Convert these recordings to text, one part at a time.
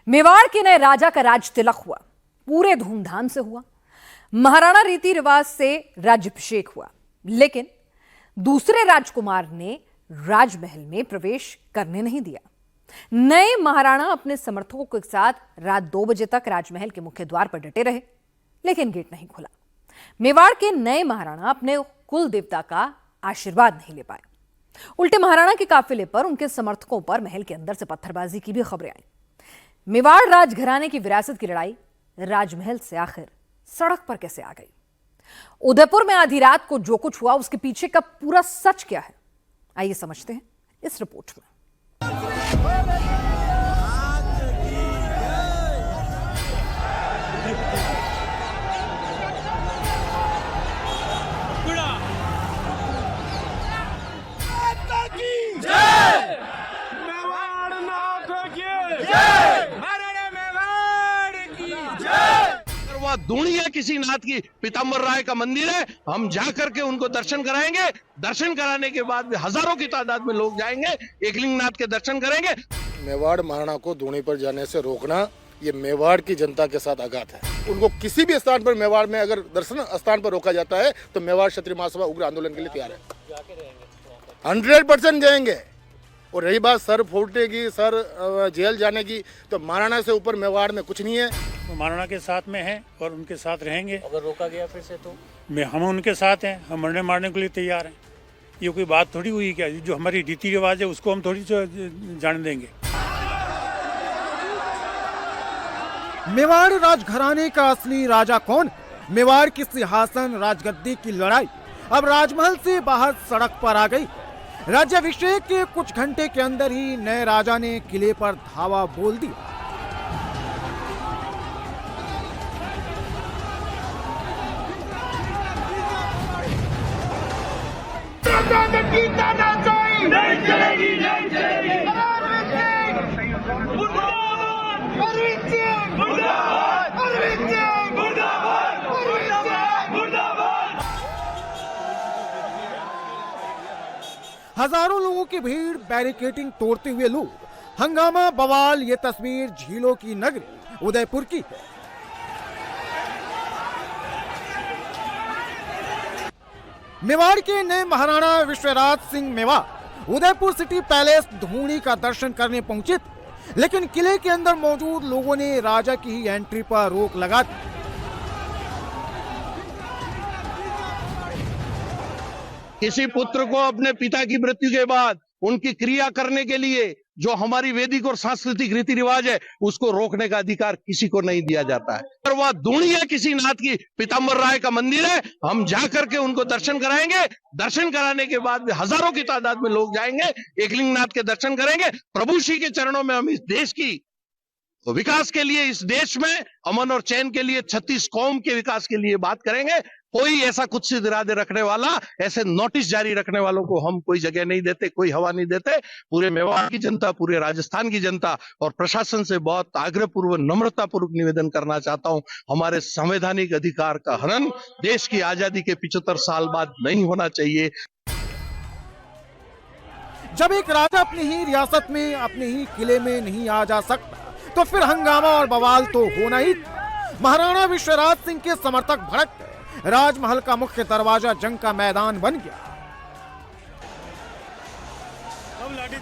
मेवाड़ के नए राजा का राज तिलक हुआ, पूरे धूमधाम से हुआ। महाराणा रीति रिवाज से राज्याभिषेक हुआ, लेकिन दूसरे राजकुमार ने राजमहल में प्रवेश करने नहीं दिया। नए महाराणा अपने समर्थकों के साथ रात 2 बजे तक राजमहल के मुख्य द्वार पर डटे रहे, लेकिन गेट नहीं खुला। मेवाड़ के नए महाराणा अपने कुल देवता का आशीर्वाद नहीं ले पाए। उल्टे महाराणा के काफिले पर उनके समर्थकों पर महल के अंदर से पत्थरबाजी की भी खबरें आई। मेवाड़ राजघराने की विरासत की लड़ाई राजमहल से आखिर सड़क पर कैसे आ गई? उदयपुर में आधी रात को जो कुछ हुआ उसके पीछे का पूरा सच क्या है, आइए समझते हैं इस रिपोर्ट में। दूणिया किसी नाथ की पीताम्बर राय का मंदिर है, हम जा करके उनको दर्शन कराएंगे। दर्शन कराने के बाद भी हजारों की तादाद में लोग जाएंगे, एकलिंग नाथ के दर्शन करेंगे। मेवाड़ महाराणा को दूणी पर जाने से रोकना ये मेवाड़ की जनता के साथ आघात है। उनको किसी भी स्थान पर मेवाड़ में अगर दर्शन स्थान पर रोका जाता है तो मेवाड़ क्षत्रिय महासभा उग्र आंदोलन के लिए तैयार है। 100% जाएंगे। और रही बात सर फूटने की, सर जेल जाने की, तो महाराणा से ऊपर मेवाड़ में कुछ नहीं है। तो महाराणा के साथ में है और उनके साथ रहेंगे। अगर रोका गया फिर से तो हम उनके साथ हैं, हम मरने मारने के लिए तैयार हैं। ये कोई बात थोड़ी हुई क्या? जो हमारी रीति रिवाज है उसको हम थोड़ी जाने देंगे। मेवाड़ राजघराने का असली राजा कौन? मेवाड़ की सिंहासन राजगद्दी की लड़ाई अब राजमहल से बाहर सड़क पर आ गई। राज्याभिषेक के कुछ घंटे के अंदर ही नए राजा ने किले पर धावा बोल दिया। नहीं चलेगी, नहीं चलेगी। हजारों लोगों की भीड़, बैरिकेडिंग तोड़ते हुए लोग, हंगामा, बवाल। ये तस्वीर झीलों की नगरी उदयपुर की है। मेवाड़ के नए महाराणा विश्वराज सिंह मेवाड़ उदयपुर सिटी पैलेस धूणी का दर्शन करने पहुंचे थे, लेकिन किले के अंदर मौजूद लोगों ने राजा की ही एंट्री पर रोक लगा दी। किसी पुत्र को अपने पिता की मृत्यु के बाद उनकी क्रिया करने के लिए जो हमारी वैदिक और सांस्कृतिक रीति रिवाज है उसको रोकने का अधिकार किसी को नहीं दिया जाता है। और वह दूणिया किसी नाथ की पीताम्बर राय का मंदिर है, हम जा करके उनको दर्शन कराएंगे। दर्शन कराने के बाद भी हजारों की तादाद में लोग जाएंगे, एकलिंग नाथ के दर्शन करेंगे। प्रभु श्री के चरणों में हम इस देश की विकास के लिए, इस देश में अमन और चैन के लिए, 36 कौम के विकास के लिए बात करेंगे। कोई ऐसा कुत्सित इरादे रखने वाला, ऐसे नोटिस जारी रखने वालों को हम कोई जगह नहीं देते, कोई हवा नहीं देते। पूरे मेवाड़ की जनता, पूरे राजस्थान की जनता और प्रशासन से बहुत आग्रहपूर्वक, नम्रतापूर्वक निवेदन करना चाहता हूं, हमारे संवैधानिक अधिकार का हनन देश की आजादी के 75 साल बाद नहीं होना चाहिए। जब एक राजा अपनी ही रियासत में, अपने ही किले में नहीं आ जा सकता तो फिर हंगामा और बवाल तो होना ही। महाराणा विश्वराज सिंह के समर्थक भड़क गए, राजमहल का मुख्य दरवाजा जंग का मैदान बन गया।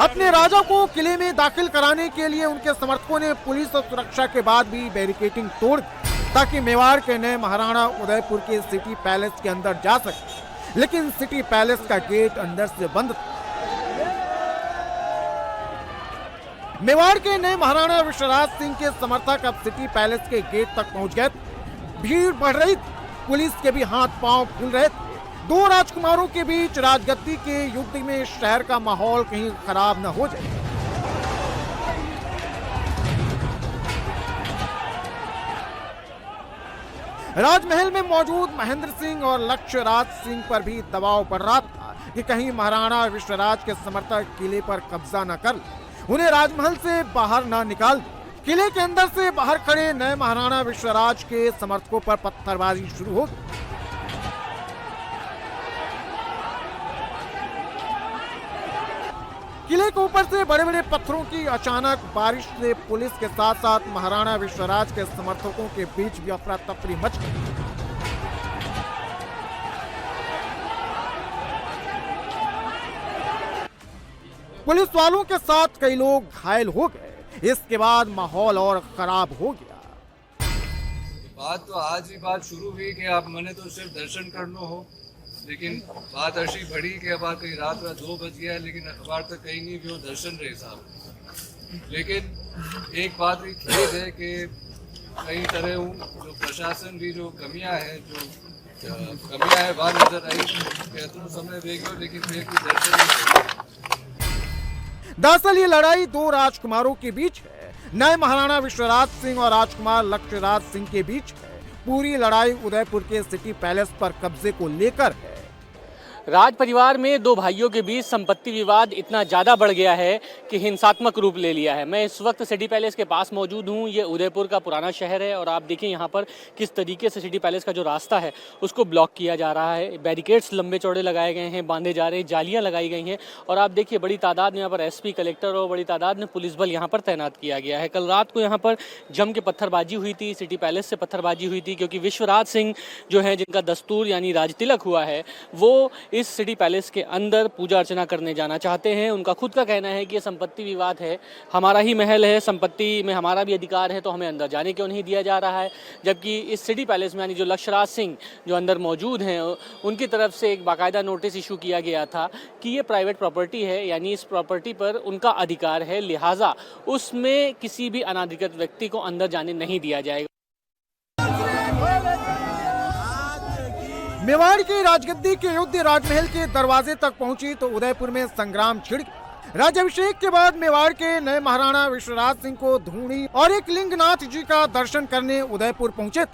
अपने राजा को किले में दाखिल कराने के लिए उनके समर्थकों ने पुलिस और सुरक्षा के बाद भी बैरिकेडिंग तोड़ दी ताकि मेवाड़ के नए महाराणा उदयपुर के सिटी पैलेस के अंदर जा सके, लेकिन सिटी पैलेस का गेट अंदर से बंद था। मेवाड़ के नए महाराणा विश्वराज सिंह के समर्थक अब सिटी पैलेस के गेट तक पहुंच गए। भीड़ बढ़ रही थी, पुलिस के भी हाथ पांव फूल रहे थे। दो राजकुमारों के बीच राजगद्दी के युद्ध में शहर का माहौल कहीं खराब न हो जाए। राजमहल में मौजूद महेंद्र सिंह और लक्ष्य राज सिंह पर भी दबाव पड़ रहा था कि कहीं महाराणा विश्वराज के समर्थक किले पर कब्जा न कर, उन्हें राजमहल से बाहर ना निकाल। किले के अंदर से बाहर खड़े नए महाराणा विश्वराज के समर्थकों पर पत्थरबाजी शुरू हो गई। किले के ऊपर से बड़े बड़े पत्थरों की अचानक बारिश से पुलिस के साथ साथ महाराणा विश्वराज के समर्थकों के बीच भी अफरा तफरी मच गई। पुलिस वालों के साथ कई लोग घायल हो गए। इसके बाद माहौल और खराब हो गया। बात तो आज ही बात शुरू हुई कि आप मने तो सिर्फ दर्शन करना हो, लेकिन बात ऐसी बढ़ी कि अब कहीं रात 2 बज गया है, लेकिन अखबार तक कहीं नहीं भी दर्शन रहे साहब। लेकिन एक बात ही खेद है कि कई तरह जो प्रशासन भी जो कमियां हैं बाहर नजर आई कि तुम समय देखो, लेकिन फिर भी दर्शन नहीं हो। दरअसल ये लड़ाई 2 राजकुमारों के बीच है। नए महाराणा विश्वराज सिंह और राजकुमार लक्ष्यराज सिंह के बीच है। पूरी लड़ाई उदयपुर के सिटी पैलेस पर कब्जे को लेकर है। राज परिवार में 2 भाइयों के बीच संपत्ति विवाद इतना ज़्यादा बढ़ गया है कि हिंसात्मक रूप ले लिया है। मैं इस वक्त सिटी पैलेस के पास मौजूद हूँ। ये उदयपुर का पुराना शहर है और आप देखिए यहाँ पर किस तरीके से सिटी पैलेस का जो रास्ता है उसको ब्लॉक किया जा रहा है। बैरिकेड्स लंबे चौड़े लगाए गए हैं, बांधे जा रहे हैं, जालियाँ लगाई गई हैं और आप देखिए बड़ी तादाद में यहाँ पर SP कलेक्टर और बड़ी तादाद में पुलिस बल यहाँ पर तैनात किया गया है। कल रात को यहाँ पर जम के पत्थरबाजी हुई थी, सिटी पैलेस से पत्थरबाजी हुई थी, क्योंकि विश्वराज सिंह जो है जिनका दस्तूर यानी राज तिलक हुआ है वो इस सिटी पैलेस के अंदर पूजा अर्चना करने जाना चाहते हैं। उनका खुद का कहना है कि ये संपत्ति विवाद है, हमारा ही महल है, संपत्ति में हमारा भी अधिकार है, तो हमें अंदर जाने क्यों नहीं दिया जा रहा है। जबकि इस सिटी पैलेस में यानी जो लक्ष्यराज सिंह जो अंदर मौजूद हैं उनकी तरफ से एक बाकायदा नोटिस इशू किया गया था कि ये प्राइवेट प्रॉपर्टी है, यानी इस प्रॉपर्टी पर उनका अधिकार है, लिहाजा उसमें किसी भी अनाधिकृत व्यक्ति को अंदर जाने नहीं दिया जाएगा। मेवाड़ की राजगद्दी के युद्ध राजमहल के दरवाजे तक पहुंची तो उदयपुर में संग्राम छिड़ गया। राज्याभिषेक के बाद मेवाड़ के नए महाराणा विश्वराज सिंह को धूणी और एक लिंगनाथ जी का दर्शन करने उदयपुर पहुंचे।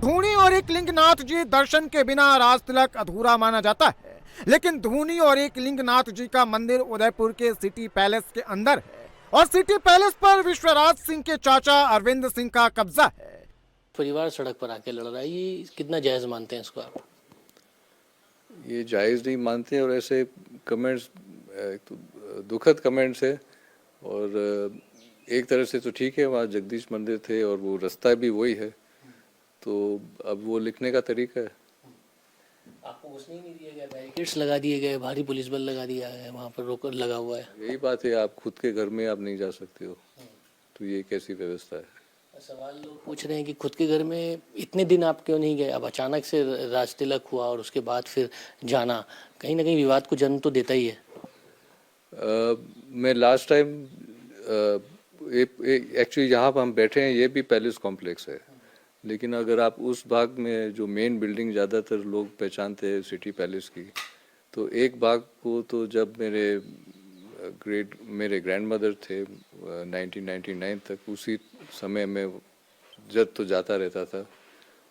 धूणी और एक लिंगनाथ जी दर्शन के बिना राज तिलक अधूरा माना जाता है, लेकिन धूणी और एक लिंगनाथ जी का मंदिर उदयपुर के सिटी पैलेस के अंदर है और सिटी पैलेस पर विश्वराज सिंह के चाचा अरविंद सिंह का कब्जा है। परिवार सड़क पर आके लड़ रहा है, ये कितना जायज़ मानते हैं इसको आप? ये जायज़ नहीं मानते और ऐसे कमेंट्स तो दुखद कमेंट्स है। और एक तरह से तो ठीक है, वहाँ जगदीश मंदिर थे और वो रास्ता भी वही है, तो अब वो लिखने का तरीका है। आपको घुसने ही नहीं दिया गया, बैरिकेड्स लगा दिए गए, भारी पुलिस बल लगा दिया है, वहाँ पर रोक लगा हुआ है। यही बात है, आप खुद के घर में आप नहीं जा सकते हो, तो ये कैसी व्यवस्था है? सवाल लोग पूछ रहे हैं कि खुद के घर में इतने दिन आप क्यों नहीं गए, अब अचानक से राज तिलक हुआ और उसके बाद फिर जाना कहीं ना कहीं विवाद को जन्म तो देता ही है। मैं लास्ट टाइम एक्चुअली यहाँ पर हम बैठे हैं, ये भी पैलेस कॉम्प्लेक्स है, लेकिन अगर आप उस भाग में जो मेन बिल्डिंग ज़्यादातर लोग पहचानते हैं सिटी पैलेस की, तो एक भाग को तो जब मेरे ग्रैंडमदर थे 1999 तक, उसी समय में जब तो जाता रहता था।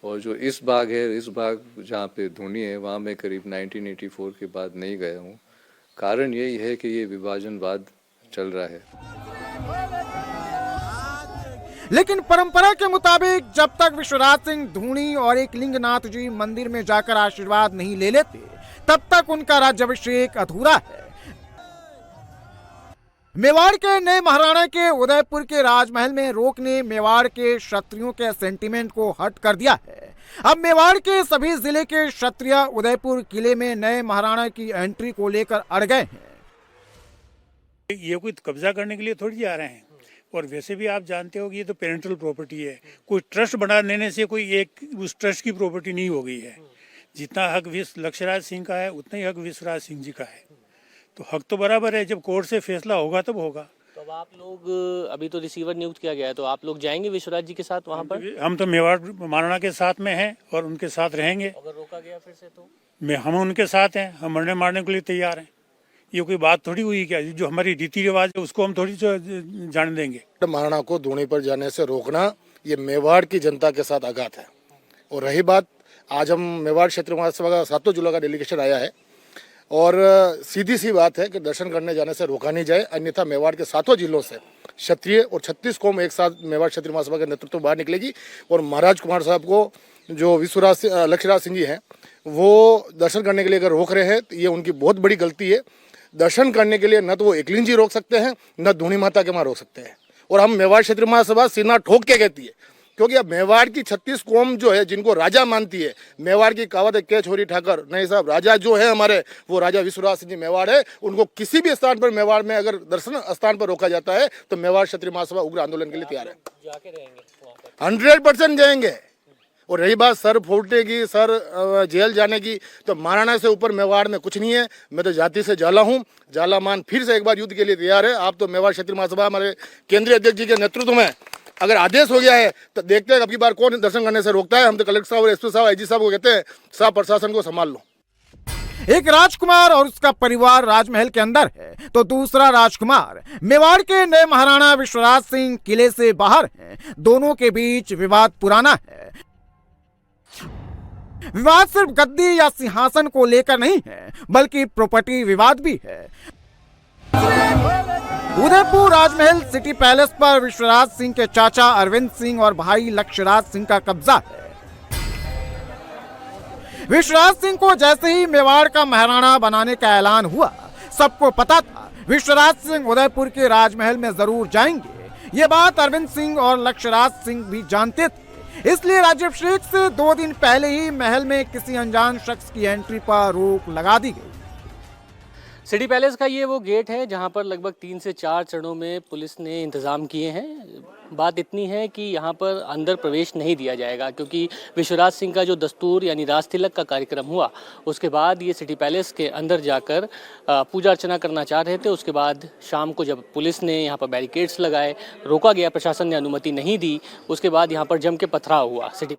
और जो इस भाग है, इस भाग जहाँ पे धूनी है, वहाँ मैं करीब 1984 के बाद नहीं गया हूँ। कारण यही है कि ये विभाजनवाद चल रहा है। लेकिन परंपरा के मुताबिक जब तक विश्वराज सिंह धूणी और एक लिंगनाथ जी मंदिर में जाकर आशीर्वाद नहीं ले लेते, तब तक उनका राज्याभिषेक अधूरा है। मेवाड़ के नए महाराणा के उदयपुर के राजमहल में रोक ने मेवाड़ के क्षत्रियों के सेंटीमेंट को हट कर दिया है। अब मेवाड़ के सभी जिले के क्षत्रिय उदयपुर किले में नए महाराणा की एंट्री को लेकर अड़ गए हैं। ये कोई कब्जा करने के लिए थोड़ी जा रहे हैं, और वैसे भी आप जानते हो कि ये तो पेरेंटल प्रॉपर्टी है। कोई ट्रस्ट बना देने से कोई एक उस ट्रस्ट की प्रॉपर्टी नहीं हो गई है। जितना हक लक्ष्यराज सिंह का है उतना ही हक विश्वराज सिंह जी का है, तो हक तो बराबर है। जब कोर्ट से फैसला होगा तब होगा। तो अब आप लोग, अभी तो रिसीवर नियुक्त किया गया है, तो आप लोग जाएंगे विश्वराज जी के साथ वहाँ पर? हम तो मेवाड़ महाराणा के साथ में हैं और उनके साथ रहेंगे। अगर रोका गया फिर से तो हम उनके साथ हैं, हम मरने मारने के लिए तैयार हैं। ये कोई बात थोड़ी हुई क्या? जो हमारी रीति रिवाज है उसको हम थोड़ी जान देंगे। महाराणा को धूनी पर जाने से रोकना ये मेवाड़ की जनता के साथ आघात है। और रही बात, आज हम मेवाड़ क्षेत्र महासभा का 7 जुलाई का डेलीगेशन आया है और सीधी सी बात है कि दर्शन करने जाने से रोका नहीं जाए, अन्यथा मेवाड़ के 7 जिलों से क्षत्रिय और 36 कौम एक साथ मेवाड़ क्षेत्रीय महासभा के नेतृत्व बाहर निकलेगी और महाराज कुमार साहब को जो विश्वराज लक्ष्यराज सिंह जी हैं वो दर्शन करने के लिए अगर रोक रहे हैं तो ये उनकी बहुत बड़ी गलती है। दर्शन करने के लिए न तो वो एकलिंग जी रोक सकते हैं, न धूनी माता के माँ रोक सकते हैं। और हम मेवाड़ क्षेत्र महासभा सीना ठोक के कहती है, क्योंकि अब मेवाड़ की 36 कौम जो है जिनको राजा मानती है, मेवाड़ की कहावत है के छोरी ठाकर नहीं साहब, राजा जो है हमारे वो राजा विश्वराज सिंह जी मेवाड़ है। उनको किसी भी स्थान पर मेवाड़ में अगर दर्शन स्थान पर रोका जाता है तो मेवाड़ क्षत्रिय महासभा उग्र आंदोलन के लिए तैयार है। 100% जाएंगे। और रही बात सर फोड़ने की, सर जेल जाने की, तो महाराणा से ऊपर मेवाड़ में कुछ नहीं है। मैं तो जाति से जाला हूँ। जाला मान फिर से एक बार युद्ध के लिए तैयार है। आप तो मेवाड़ क्षत्रिय महासभा हमारे केंद्रीय अध्यक्ष जी के नेतृत्व में अगर आदेश हो गया है तो देखते हैं अब की बार कौन दर्शन करने से रोकता है। हम तो कलेक्टर साहब और एसपी साहब, आईजी साहब को कहते हैं साहब प्रशासन को संभाल लो। एक राजकुमार और उसका परिवार राजमहल के अंदर है तो दूसरा राजकुमार मेवाड़ के नए महाराणा विश्वराज सिंह किले से बाहर है। दोनों के बीच विवाद पुराना है। विवाद सिर्फ गद्दी या सिंहासन को लेकर नहीं है, बल्कि प्रॉपर्टी विवाद भी है। उदयपुर राजमहल सिटी पैलेस पर विश्वराज सिंह के चाचा अरविंद सिंह और भाई लक्ष्यराज सिंह का कब्जा है। विश्वराज सिंह को जैसे ही मेवाड़ का महाराणा बनाने का ऐलान हुआ, सबको पता था विश्वराज सिंह उदयपुर के राजमहल में जरूर जाएंगे। ये बात अरविंद सिंह और लक्ष्यराज सिंह भी जानते थे। इसलिए राज्याभिषेक से 2 दिन पहले ही महल में किसी अनजान शख्स की एंट्री पर रोक लगा दी गई। सिटी पैलेस का ये वो गेट है जहां पर लगभग 3 से 4 चरणों में पुलिस ने इंतज़ाम किए हैं। बात इतनी है कि यहां पर अंदर प्रवेश नहीं दिया जाएगा, क्योंकि विश्वराज सिंह का जो दस्तूर यानी राज तिलक का कार्यक्रम हुआ उसके बाद ये सिटी पैलेस के अंदर जाकर पूजा अर्चना करना चाह रहे थे। उसके बाद शाम को जब पुलिस ने यहाँ पर बैरिकेड्स लगाए, रोका गया, प्रशासन ने अनुमति नहीं दी, उसके बाद यहाँ पर जम के पथराव हुआ। सिटी